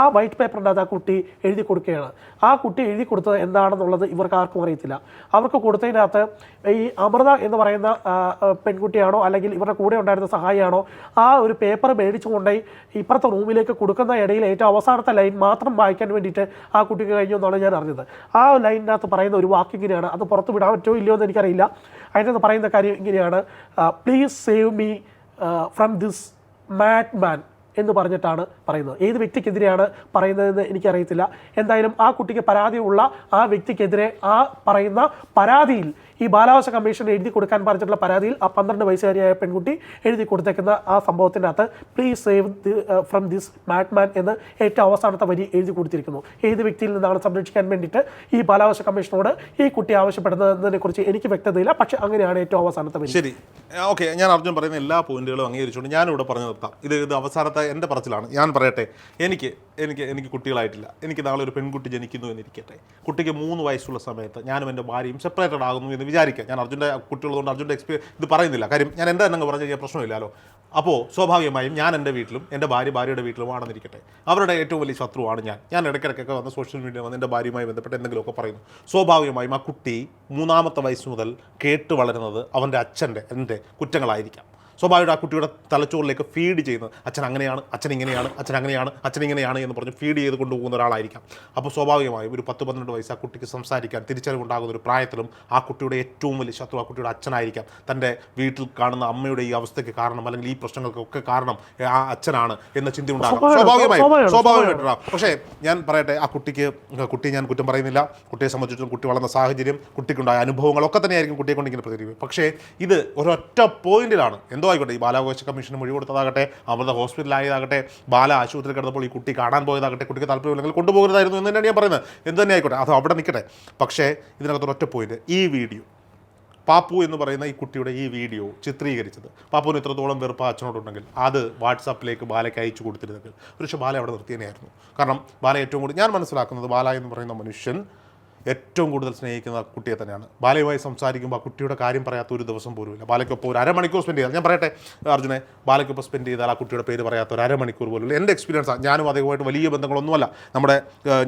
ആ വൈറ്റ് പേപ്പറിൻ്റെ അത് ആ കുട്ടി എഴുതി കൊടുക്കുകയാണ്. ആ കുട്ടി എഴുതി കൊടുത്തത് എന്താണെന്നുള്ളത് ഇവർക്ക് ആർക്കും അറിയത്തില്ല. അവർക്ക് കൊടുത്തതിനകത്ത് ഈ അമൃത എന്ന് പറയുന്ന പെൺകുട്ടിയാണോ അല്ലെങ്കിൽ ഇവരുടെ കൂടെ ഉണ്ടായിരുന്ന സഹായിയാണോ ആ ഒരു പേപ്പർ മേടിച്ചുകൊണ്ടായി ഇപ്പുറത്തെ റൂമിലേക്ക് കൊടുക്കുന്ന ഇടയിൽ ഏറ്റവും അവസാനത്തെ ലൈൻ മാത്രം വായിക്കാൻ വേണ്ടിയിട്ട് ആ കുട്ടിക്ക് കഴിഞ്ഞു എന്നാണ് ഞാൻ അറിഞ്ഞത്. ആ ലൈനിനകത്ത് പറയുന്ന ഒരു വാക്ക് ഇങ്ങനെയാണ്, അത് പുറത്ത് വിടാൻ പറ്റുമോ ഇല്ലയോ എന്ന് എനിക്കറിയില്ല. അതിനകത്ത് പറയുന്ന കാര്യം ഇങ്ങനെയാണ്, please save me from this mad മാൻ എന്ന് പറഞ്ഞിട്ടാണ് പറയുന്നത്. ഏത് വ്യക്തിക്കെതിരെയാണ് പറയുന്നതെന്ന് എനിക്കറിയത്തില്ല. എന്തായാലും ആ കുട്ടിക്ക് പരാതിയുള്ള ആ വ്യക്തിക്കെതിരെ ആ പറയുന്ന പരാതിയിൽ ഈ ബാലാവകാശ കമ്മീഷൻ എഴുതി കൊടുക്കാൻ പറഞ്ഞിട്ടുള്ള പരാതിയിൽ ആ 12 വയസ്സുകാരിയായ പെൺകുട്ടി എഴുതി കൊടുത്തേക്കുന്ന ആ സംഭവത്തിൻ്റെ അകത്ത് please save from this mad മാൻ എന്ന് ഏറ്റവും അവസാനത്തെ വരി എഴുതി കൊടുത്തിരിക്കുന്നു. ഏത് വ്യക്തിയിൽ നിന്നാണ് സംരക്ഷിക്കാൻ വേണ്ടിയിട്ട് ഈ ബാലാവകാശ കമ്മീഷനോട് ഈ കുട്ടി ആവശ്യപ്പെടുന്നതിനെ കുറിച്ച് എനിക്ക് വ്യക്തതയില്ല. പക്ഷെ അങ്ങനെയാണ് ഏറ്റവും അവസാനത്തെ വരി. ശരി, ഓക്കെ. ഞാൻ അർജുൻ പറയുന്ന എല്ലാ പോയിന്റുകളും അംഗീകരിച്ചുകൊണ്ട് ഞാനിവിടെ പറഞ്ഞു നിർത്താം. ഇത് അവസാനത്തെ എൻ്റെ പറച്ചിലാണ്. ഞാൻ പറയട്ടെ, എനിക്ക് കുട്ടികളായിട്ടില്ല. എനിക്ക് നാളെ ഒരു പെൺകുട്ടി ജനിക്കുന്നു എന്നിരിക്കട്ടെ. കുട്ടിക്ക് 3 വയസ്സുള്ള സമയത്ത് ഞാനും എൻ്റെ ഭാര്യയും സെപ്പറേറ്റഡ് ആകുന്നു എന്ന് വിചാരിക്കാം. ഞാൻ അർജുൻ്റെ കുട്ടികളുള്ളതുകൊണ്ട് അർജുൻ്റെ ഇത് പറയുന്നില്ല. കാര്യം ഞാൻ എൻ്റെ തന്നെ പറഞ്ഞു കഴിഞ്ഞാൽ പ്രശ്നമില്ലല്ലോ. അപ്പോൾ സ്വാഭാവികമായും ഞാൻ എൻ്റെ വീട്ടിലും എൻ്റെ ഭാര്യയുടെ വീട്ടിലുമാണെന്നിരിക്കട്ടെ. അവരുടെ ഏറ്റവും വലിയ ശത്രുവാണ് ഞാൻ ഇടയ്ക്കിടയ്ക്കൊക്കെ വന്ന് സോഷ്യൽ മീഡിയ വന്ന് എൻ്റെ ഭാര്യയുമായി ബന്ധപ്പെട്ട് എന്തെങ്കിലുമൊക്കെ പറയുന്നു. സ്വാഭാവികമായും ആ കുട്ടി 3-ാമത്തെ വയസ്സ് മുതൽ കേട്ട് വളരുന്നത് അവൻ്റെ എൻ്റെ കുറ്റങ്ങളായിരിക്കാം. സ്വാഭാവികമായിട്ട് ആ കുട്ടിയുടെ തലച്ചോറിലേക്ക് ഫീഡ് ചെയ്യുന്നത് അച്ഛൻ അങ്ങനെയാണ്, അച്ഛൻ ഇങ്ങനെയാണ്, അച്ഛൻ അങ്ങനെയാണ്, അച്ഛൻ ഇങ്ങനെയാണ് എന്ന് പറഞ്ഞ് ഫീഡ് ചെയ്ത് കൊണ്ടുപോകുന്ന ഒരാളായിരിക്കാം. അപ്പോൾ സ്വാഭാവികമായും ഒരു 10-12 വയസ്സ് ആ കുട്ടിക്ക് സംസാരിക്കാൻ തിരിച്ചറിവുണ്ടാകുന്ന ഒരു പ്രായത്തിലും ആ കുട്ടിയുടെ ഏറ്റവും വലിയ ശത്രു ആ കുട്ടിയുടെ അച്ഛനായിരിക്കാം. തൻ്റെ വീട്ടിൽ കാണുന്ന അമ്മയുടെ ഈ അവസ്ഥയ്ക്ക് കാരണം അല്ലെങ്കിൽ ഈ പ്രശ്നങ്ങൾക്കൊക്കെ കാരണം ആ അച്ഛനാണ് എന്ന ചിന്ത ഉണ്ടാകാം. സ്വാഭാവികമായിട്ടുണ്ടാകും. പക്ഷേ ഞാൻ പറയട്ടെ, ആ കുട്ടിയെ ഞാൻ കുറ്റം പറയുന്നില്ല. കുട്ടിയെ സംബന്ധിച്ചിടത്തോളം കുട്ടി വളർന്ന സാഹചര്യം, കുട്ടിക്കുണ്ടായ അനുഭവങ്ങളൊക്കെ തന്നെയായിരിക്കും കുട്ടിയെ കൊണ്ട് ഇങ്ങനെ പ്രതികരിക്കും. പക്ഷേ ഇത് ഒരൊറ്റ പോയിന്റിലാണ്. എന്തോ ആയിക്കോട്ടെ, ഈ ബാലാവകാശ കമ്മീഷന് മൊഴി കൊടുത്തതാകട്ടെ, അമൃത ഹോസ്പിറ്റലായതാകട്ടെ, ബാല ആശുപത്രിയിൽ കിടന്നപ്പോൾ ഈ കുട്ടി കാണാൻ പോയതാകട്ടെ, കുട്ടിക്ക് താല്പര്യമില്ലെങ്കിൽ കൊണ്ടുപോകരുതായിരുന്നു എന്ന് തന്നെയാണ് ഞാൻ പറയുന്നത്. എന്ത് തന്നെ ആയിക്കോട്ടെ, അത് അവിടെ നിൽക്കട്ടെ. പക്ഷേ ഇതിനകത്തൊരൊറ്റ പോയിന്റ്, ഈ വീഡിയോ, പാപ്പു എന്ന് പറയുന്ന ഈ കുട്ടിയുടെ ഈ വീഡിയോ ചിത്രീകരിച്ചത് പാപ്പുവിന് എത്രത്തോളം വെറുപ്പ് അച്ഛനോടുണ്ടെങ്കിൽ അത് വാട്സാപ്പിലേക്ക് ബാലയ്ക്ക് അയച്ചു കൊടുത്തിരുന്നെങ്കിൽ പക്ഷേ ബാല അവിടെ നിർത്തിയതന്നെയായിരുന്നു. കാരണം ബാല ഏറ്റവും കൂടുതൽ ഞാൻ മനസ്സിലാക്കുന്നത്, ബാല എന്ന് പറയുന്ന മനുഷ്യൻ ഏറ്റവും കൂടുതൽ സ്നേഹിക്കുന്ന കുട്ടിയെ തന്നെയാണ്. ബാലയുമായി സംസാരിക്കുമ്പോൾ ആ കുട്ടിയുടെ കാര്യം പറയാത്ത ഒരു ദിവസം പോലുമില്ല. ബാലയ്ക്കൊപ്പം ഒരു അരമണിക്കൂർ സ്പെൻഡ് ചെയ്താൽ, ഞാൻ പറയട്ടെ അർജുനെ, ബാലയ്ക്കൊപ്പം സ്പെൻഡ് ചെയ്താൽ ആ കുട്ടിയുടെ പേര് പറയാത്ത ഒരു അരമണിക്കൂർ പോലും എൻ്റെ എക്സ്പീരിയൻസാണ്. ഞാനും അദ്ദേഹമായിട്ട് വലിയ ബന്ധങ്ങളൊന്നുമല്ല.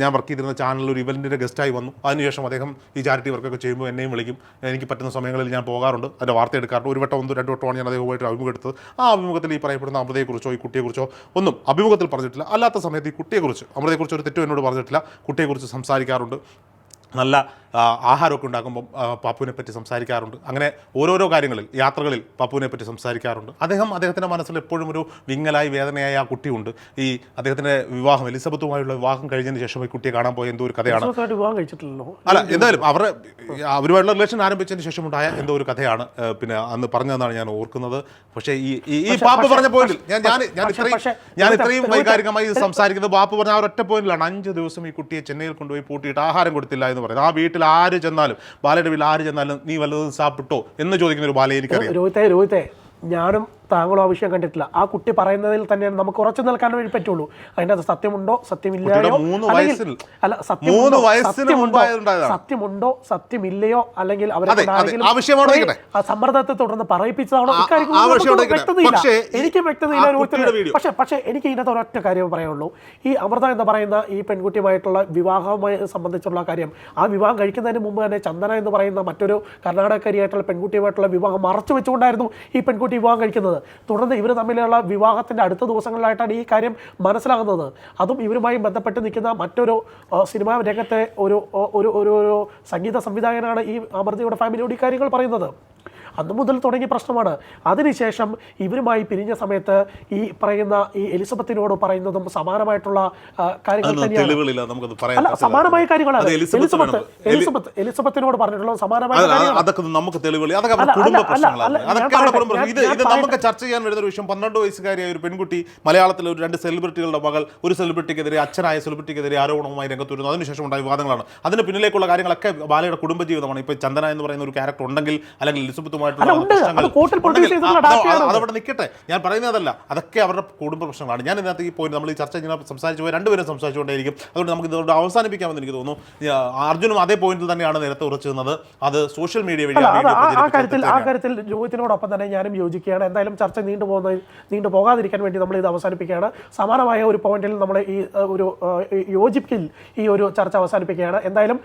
ഞാൻ വർക്ക് ചെയ്തിരുന്ന ചാനലിൽ ഒരു ഇവൻറ്റിൻ്റെ ഗസ്റ്റായി വന്നു. അതിനുശേഷം അദ്ദേഹം ഈ ചാരിറ്റി വർക്കൊക്കെ ചെയ്യുമ്പോൾ എന്നെയും വിളിക്കും. എനിക്ക് പറ്റുന്ന സമയങ്ങളിൽ ഞാൻ പോകാറുണ്ട്, അതിൻ്റെ വാർത്ത എടുക്കാറുണ്ട്. ഒരു വട്ടം 1-2 വട്ടമാണ് ഞാൻ അദ്ദേഹമായിട്ട് അഭിമുഖം എടുത്തത്. ആ അഭിമുഖത്തിൽ ഈ പറയപ്പെടുന്ന അമൃതയെക്കുറിച്ചോ ഈ കുട്ടിയെക്കുറിച്ചോ ഒന്നും അഭിമുഖത്തിൽ പറഞ്ഞിട്ടില്ല. അല്ലാത്ത സമയത്ത് ഈ കുട്ടിയെക്കുറിച്ച്, അമൃതയെക്കുറിച്ച് ഒരു തെറ്റും എന്നോട് പറഞ്ഞിട്ടില്ല. കുട്ടിയെക്കുറിച്ച് സംസാരിക്കാറുണ്ട്. നല്ല ആഹാരമൊക്കെ ഉണ്ടാക്കുമ്പം പാപ്പുവിനെ പറ്റി സംസാരിക്കാറുണ്ട്. അങ്ങനെ ഓരോരോ കാര്യങ്ങളിൽ, യാത്രകളിൽ പാപ്പുവിനെ പറ്റി സംസാരിക്കാറുണ്ട്. അദ്ദേഹത്തിൻ്റെ മനസ്സിൽ എപ്പോഴും ഒരു വിങ്ങലായി വേദനയായ ആ കുട്ടിയുണ്ട്. ഈ അദ്ദേഹത്തിൻ്റെ വിവാഹം, എലിസബത്തുമായുള്ള വിവാഹം കഴിഞ്ഞതിന് ശേഷം ഈ കുട്ടിയെ കാണാൻ പോയ എന്തോ ഒരു കഥയാണ്. അല്ല, എന്തായാലും അവരുമായിട്ടുള്ള റിലേഷൻ ആരംഭിച്ചതിന് ശേഷം ഉണ്ടായ എന്തോ ഒരു കഥയാണ് പിന്നെ അന്ന് പറഞ്ഞതെന്നാണ് ഞാൻ ഓർക്കുന്നത്. പക്ഷേ ഈ പാപ്പ പറഞ്ഞ പോയിന്റിൽ ഞാൻ ഇത്രയും വൈകാരികമായി സംസാരിക്കുന്നത് പാപ്പ പറഞ്ഞ ആ ഒരൊറ്റ പോയിന്റിലാണ്. 5 ദിവസം ഈ കുട്ടിയെ ചെന്നൈയിൽ കൊണ്ടുപോയി പൂട്ടിയിട്ട് ആഹാരം കൊടുത്തില്ല എന്ന് പറയുന്നത്. ആ വീട്ടിൽ ആര് ചെന്നാലും, ബാലയുടെ വീട്ടിൽ ആര് ചെന്നാലും നീ വല്ലതും സാപ്പിട്ടോ എന്ന് ചോദിക്കുന്ന ഒരു ബാലയെ എനിക്കറിയാം. രോഹിത്തെ, ഞാനും താങ്കളും ആ വിഷയം കണ്ടിട്ടില്ല. ആ കുട്ടി പറയുന്നതിൽ തന്നെ നമുക്ക് ഉറച്ചു നിൽക്കാൻ വേണ്ടി പറ്റുള്ളൂ. അതിൻ്റെ അത് സത്യമുണ്ടോ സത്യമില്ലയോ, സത്യമുണ്ടോ സത്യമില്ലയോ, അല്ലെങ്കിൽ അവരെ സമ്മർദ്ദത്തെ തുടർന്ന് പറയിപ്പിച്ചതാണോ, എനിക്ക് വ്യക്തതയില്ല. പക്ഷേ എനിക്ക് ഇതിനകത്ത് ഒരൊറ്റ കാര്യം പറയാനുള്ളൂ. ഈ അമൃത എന്ന് പറയുന്ന ഈ പെൺകുട്ടിയുമായിട്ടുള്ള വിവാഹവുമായി സംബന്ധിച്ചുള്ള കാര്യം, ആ വിവാഹം കഴിക്കുന്നതിന് മുമ്പ് തന്നെ ചന്ദന എന്ന് പറയുന്ന മറ്റൊരു കർണാടകക്കാരിയായിട്ടുള്ള പെൺകുട്ടിയുമായിട്ടുള്ള വിവാഹം മറച്ചു വെച്ചുകൊണ്ടായിരുന്നു ഈ പെൺകുട്ടി വിവാഹം കഴിക്കുന്നത്. തുടർന്ന് ഇവർ തമ്മിലുള്ള വിവാഹത്തിൻ്റെ അടുത്ത ദിവസങ്ങളിലായിട്ടാണ് ഈ കാര്യം മനസ്സിലാകുന്നത്. അതും ഇവരുമായി ബന്ധപ്പെട്ട് നിൽക്കുന്ന മറ്റൊരു സിനിമാ രംഗത്തെ ഒരു സംഗീത സംവിധായകനാണ് ഈ അമൃതയുടെ ഫാമിലിയോട് ഈ കാര്യങ്ങൾ പറയുന്നത്. അന്ന് മുതൽ തുടങ്ങിയ പ്രശ്നമാണ്. അതിനുശേഷം ഇവരുമായി പിരിഞ്ഞ സമയത്ത് ഈ പറയുന്ന ഈ എലിസബത്തിനോട് പറയുന്നതും സമാനമായിട്ടുള്ള കാര്യങ്ങൾ തന്നെയാണ്. സമാനമായ കാര്യങ്ങളാണ് എലിസബത്തിനോട് പറഞ്ഞിട്ടുള്ള സമാനമായ നമുക്ക് ചർച്ച ചെയ്യാൻ വരുന്ന ഒരു വിഷയം. 12 വയസ്സുകാരിയായ ഒരു പെൺകുട്ടി മലയാളത്തിലെ ഒരു 2 സെലിബ്രിറ്റികളുടെ മകൾ, ഒരു സെലിബ്രിറ്റിക്കെതിരെ, അച്ഛനായ സെലിബ്രിറ്റിക്കെതിരെ ആരോപണവുമായി രംഗത്ത് വരുന്നു. അതിനുശേഷം ഉണ്ടായ വിവാദങ്ങളാണ്. അതിന് പിന്നിലേക്കുള്ള കാര്യങ്ങളൊക്കെ ബാലയുടെ കുടുംബജീവിതമാണ്. ഇപ്പോൾ ചന്ദന എന്ന് പറയുന്ന ഒരു ക്യാരക്ടർ ഉണ്ടെങ്കിൽ, അല്ലെങ്കിൽ എലിസബത്ത് അതവിടെ നിൽക്കട്ടെ, ഞാൻ പറയുന്നതല്ല, അതൊക്കെ അവരുടെ കുടുംബ പ്രശ്നങ്ങളാണ്. ഞാൻ ഇതിനകത്ത് ഈ പോയിന്റ് നമ്മൾ ഈ ചർച്ച സംസാരിച്ചു പോയി 2 പേരും സംസാരിച്ചുകൊണ്ടേയിരിക്കും. അതുകൊണ്ട് നമുക്ക് ഇതോടെ അവസാനിപ്പിക്കാമെന്ന് എനിക്ക് തോന്നുന്നു. അർജുനും അതേ പോയിന്റിൽ തന്നെയാണ് നേരത്തെ ഉറച്ചു നിന്നത്. അത് സോഷ്യൽ മീഡിയ വഴി ആ കാര്യത്തിൽ രോഹിത്തിനോടൊപ്പം തന്നെ ഞാനും യോജിക്കുകയാണ്. എന്തായാലും ചർച്ച നീണ്ടുപോകാതിരിക്കാൻ വേണ്ടി നമ്മൾ ഇത് അവസാനിപ്പിക്കുകയാണ്. സമാനമായ ഒരു പോയിന്റിൽ നമ്മൾ ഈ ഒരു യോജിപ്പിൽ ഈ ഒരു ചർച്ച അവസാനിപ്പിക്കുകയാണ്. എന്തായാലും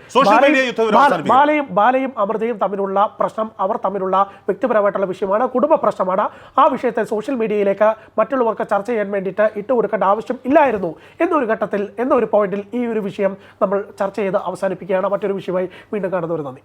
ബാലയും അമൃതയും തമ്മിലുള്ള പ്രശ്നം അവർ തമ്മിലുള്ള വ്യക്തിപരമായിട്ടുള്ള വിഷയമാണ്, കുടുംബ പ്രശ്നമാണ്. ആ വിഷയത്തെ സോഷ്യൽ മീഡിയയിലേക്ക് മറ്റുള്ളവർക്ക് ചർച്ച ചെയ്യാൻ വേണ്ടിയിട്ട് ഇട്ടുകൊടുക്കേണ്ട ആവശ്യം ഇല്ലായിരുന്നു എന്നൊരു ഘട്ടത്തിൽ, എന്നൊരു പോയിന്റിൽ ഈ ഒരു വിഷയം നമ്മൾ ചർച്ച ചെയ്ത് അവസാനിപ്പിക്കുകയാണ്. മറ്റൊരു വിഷയമായി വീണ്ടും കാണുന്നവർ നന്ദി.